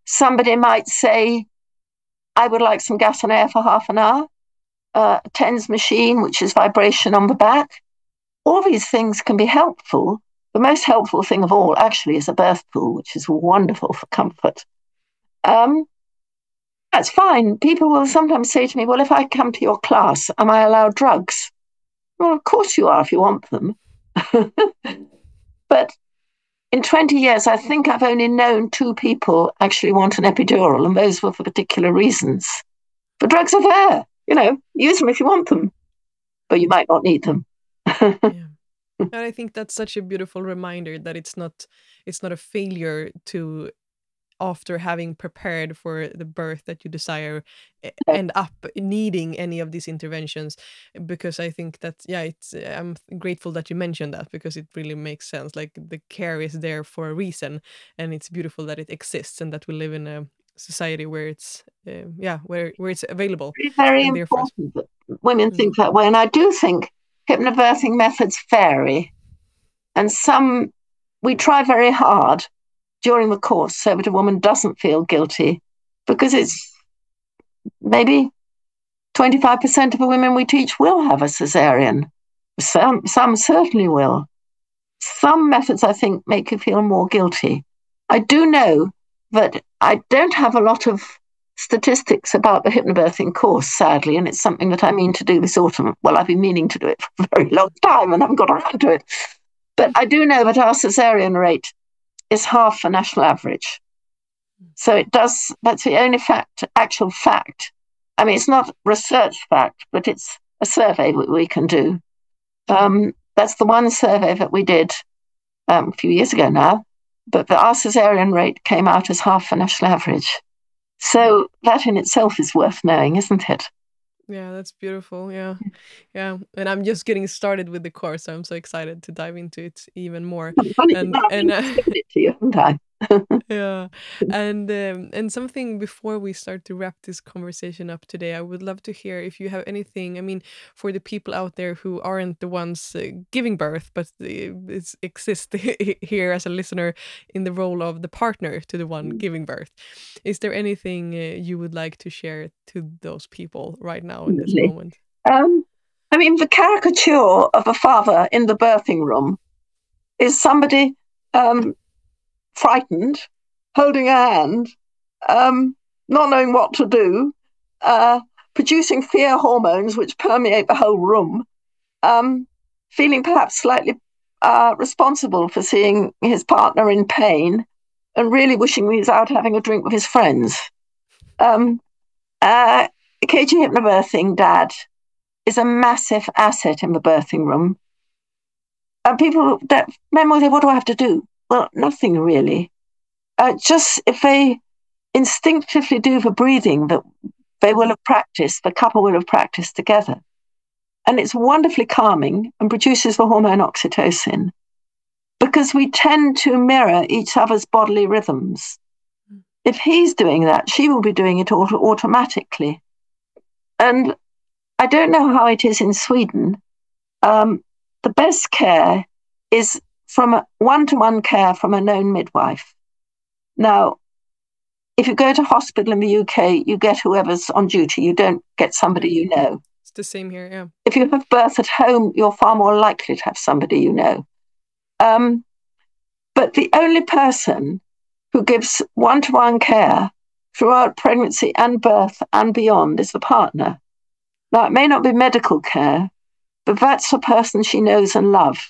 Somebody might say, "I would like some gas and air for half an hour." A TENS machine, which is vibration on the back. All these things can be helpful. The most helpful thing of all, actually, is a birth pool, which is wonderful for comfort. That's fine. People will sometimes say to me, "Well, if I come to your class, am I allowed drugs?" Well, of course you are if you want them. But in 20 years, I think I've only known 2 people actually want an epidural, and those were for particular reasons. The drugs are there. Use them if you want them, but you might not need them. Yeah. And I think that's such a beautiful reminder that it's not a failure to, after having prepared for the birth that you desire, end up needing any of these interventions. Because I think that, I'm grateful that you mentioned that, because it really makes sense. Like, the care is there for a reason, and it's beautiful that it exists, and that we live in a society where it's where it's available. It's very important that women think that way. And I do think hypnobirthing methods vary. And some we try very hard during the course so that a woman doesn't feel guilty, because it's maybe 25% of the women we teach will have a cesarean. Some certainly will. Some methods, I think, make you feel more guilty. I do know that I don't have a lot of statistics about the hypnobirthing course, sadly, and it's something that I mean to do this autumn. Well, I've been meaning to do it for a very long time and haven't got around to it. But I do know that our cesarean rate is half the national average. So that's the only actual fact. I mean, it's not research fact, but it's a survey that we can do. That's the one survey that we did a few years ago now, but our cesarean rate came out as half the national average. So that in itself is worth knowing, isn't it? Yeah, that's beautiful. Yeah. And I'm just getting started with the course, so I'm so excited to dive into it even more. And it to you, haven't I? Yeah. And something before we start to wrap this conversation up today, I would love to hear if you have anything, I mean, for the people out there who aren't the ones giving birth, but exist here as a listener in the role of the partner to the one giving birth. Is there anything you would like to share to those people right now in this moment? I mean, the caricature of a father in the birthing room is somebody frightened, holding a hand, not knowing what to do, producing fear hormones which permeate the whole room, feeling perhaps slightly responsible for seeing his partner in pain, and really wishing he was out having a drink with his friends. KG hypnobirthing, Dad, is a massive asset in the birthing room. And men will say, "What do I have to do?" Well, nothing really. Just if they instinctively do the breathing that they will have practiced, the couple will have practiced together. And it's wonderfully calming and produces the hormone oxytocin, because we tend to mirror each other's bodily rhythms. If he's doing that, she will be doing it automatically. And I don't know how it is in Sweden. The best care is from a one-to-one care from a known midwife. Now, if you go to hospital in the UK, you get whoever's on duty. You don't get somebody you know. It's the same here, yeah. If you have birth at home, you're far more likely to have somebody you know. But the only person who gives one-to-one care throughout pregnancy and birth and beyond is the partner. Now, it may not be medical care, but that's the person she knows and loves.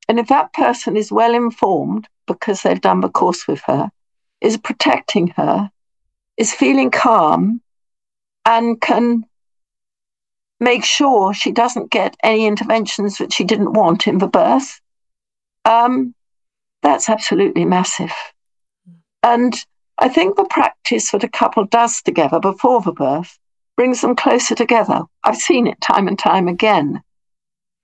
And if that person is well informed, because they've done the course with her, is protecting her, is feeling calm, and can make sure she doesn't get any interventions that she didn't want in the birth, that's absolutely massive. And I think the practice that a couple does together before the birth brings them closer together. I've seen it time and time again.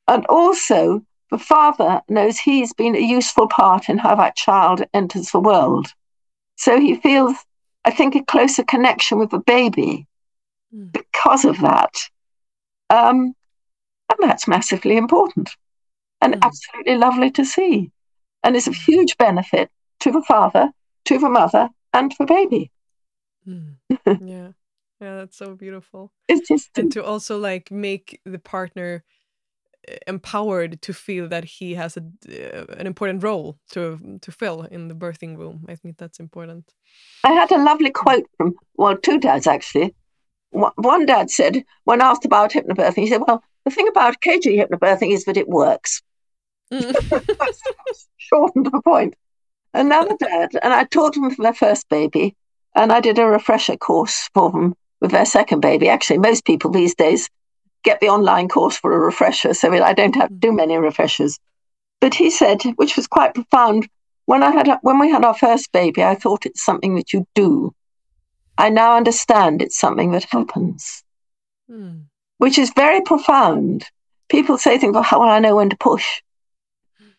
And also, the father knows he's been a useful part in how that child enters the world. So he feels, I think, a closer connection with the baby because of that. And that's massively important and absolutely lovely to see. And it's a huge benefit to the father, to the mother, and to the baby. Yeah, that's so beautiful. It's just, and to also like make the partner empowered to feel that he has an important role to fill in the birthing room. I think that's important. I had a lovely quote from, well, two dads actually. One dad said, when asked about hypnobirthing, he said, well, the thing about KG hypnobirthing is that it works. Shortened the point. Another dad, and I taught them for their first baby, and I did a refresher course for them with their second baby. Actually, most people these days get the online course for a refresher, so I don't have to do many refreshers. But he said, which was quite profound, when we had our first baby, I thought it's something that you do. I now understand it's something that happens, which is very profound. People say things like, how will I know when to push?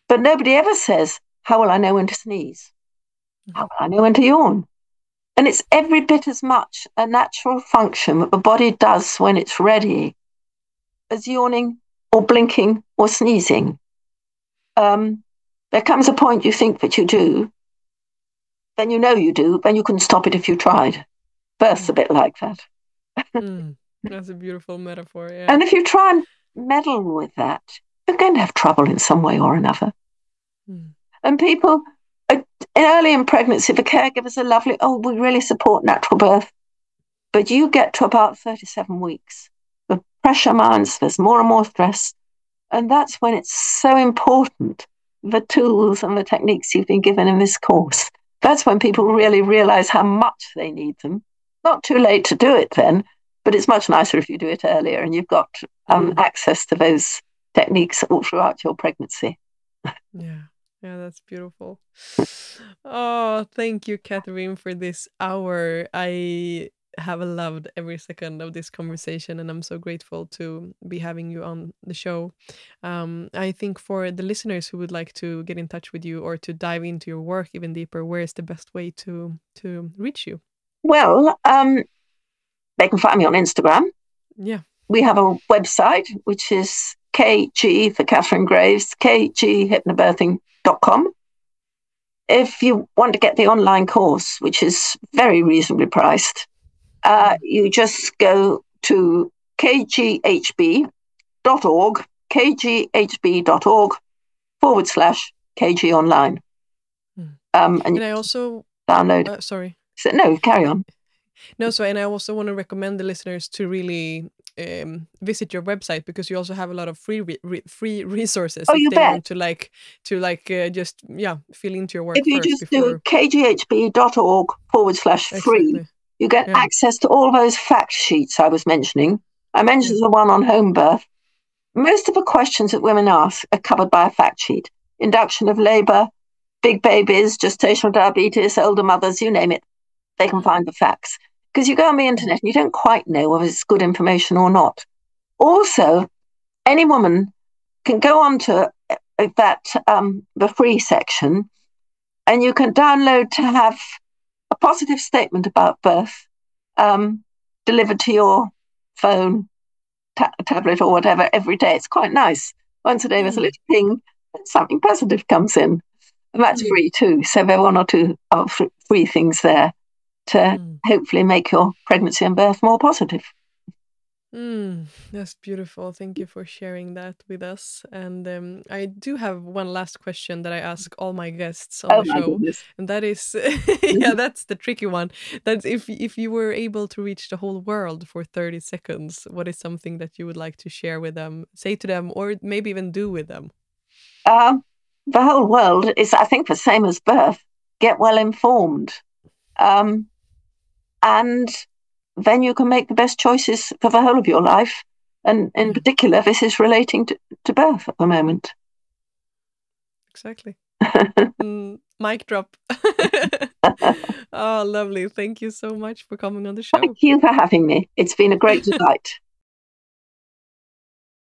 But nobody ever says, how will I know when to sneeze? How will I know when to yawn? And it's every bit as much a natural function that the body does when it's ready as yawning or blinking or sneezing. There comes a point you think that you do, then you know you do, then you couldn't stop it if you tried. Birth's a bit like that. That's a beautiful metaphor, yeah. And if you try and meddle with that, you're going to have trouble in some way or another. And people, early in pregnancy, the caregivers are lovely. Oh, we really support natural birth. But you get to about 37 weeks. The pressure mounts, there's more and more stress. And that's when it's so important, the tools and the techniques you've been given in this course. That's when people really realize how much they need them. Not too late to do it then, but it's much nicer if you do it earlier and you've got access to those techniques all throughout your pregnancy. Yeah, that's beautiful. Oh, thank you, Katharine, for this hour. I have loved every second of this conversation, and I'm so grateful to be having you on the show. I think for the listeners who would like to get in touch with you or to dive into your work even deeper, where is the best way to reach you? Well, they can find me on Instagram. Yeah. We have a website, which is KG for Katharine Graves, KGHYPNOBIRTHING.com. If you want to get the online course, which is very reasonably priced, you just go to kghb.org, kghb.org/KG online. And I also download. Sorry. So, no, carry on. No, so and I also want to recommend the listeners to really visit your website, because you also have a lot of free resources. Oh, you bet. Want to just feel into your work. If you just do kghb.org/free, you get access to all those fact sheets I was mentioning. I mentioned the one on home birth. Most of the questions that women ask are covered by a fact sheet. Induction of labour, big babies, gestational diabetes, older mothers, you name it. They can find the facts. Because you go on the internet and you don't quite know whether it's good information or not. Also, any woman can go on to the free section, and you can download to have a positive statement about birth delivered to your phone, tablet or whatever every day. It's quite nice. Once a day there's a little ping and something positive comes in. And that's free too. So there are one or two free things there to hopefully make your pregnancy and birth more positive. That's beautiful. Thank you for sharing that with us. And I do have one last question that I ask all my guests on Oh the my show, goodness. and that is, yeah, that's the tricky one. That's if you were able to reach the whole world for 30 seconds, what is something that you would like to share with them, say to them, or maybe even do with them? The whole world is, I think, the same as birth. Get well informed. Um, and then you can make the best choices for the whole of your life. And in particular, this is relating to birth at the moment. Exactly. Mic drop. Oh, lovely. Thank you so much for coming on the show. Thank you for having me. It's been a great delight.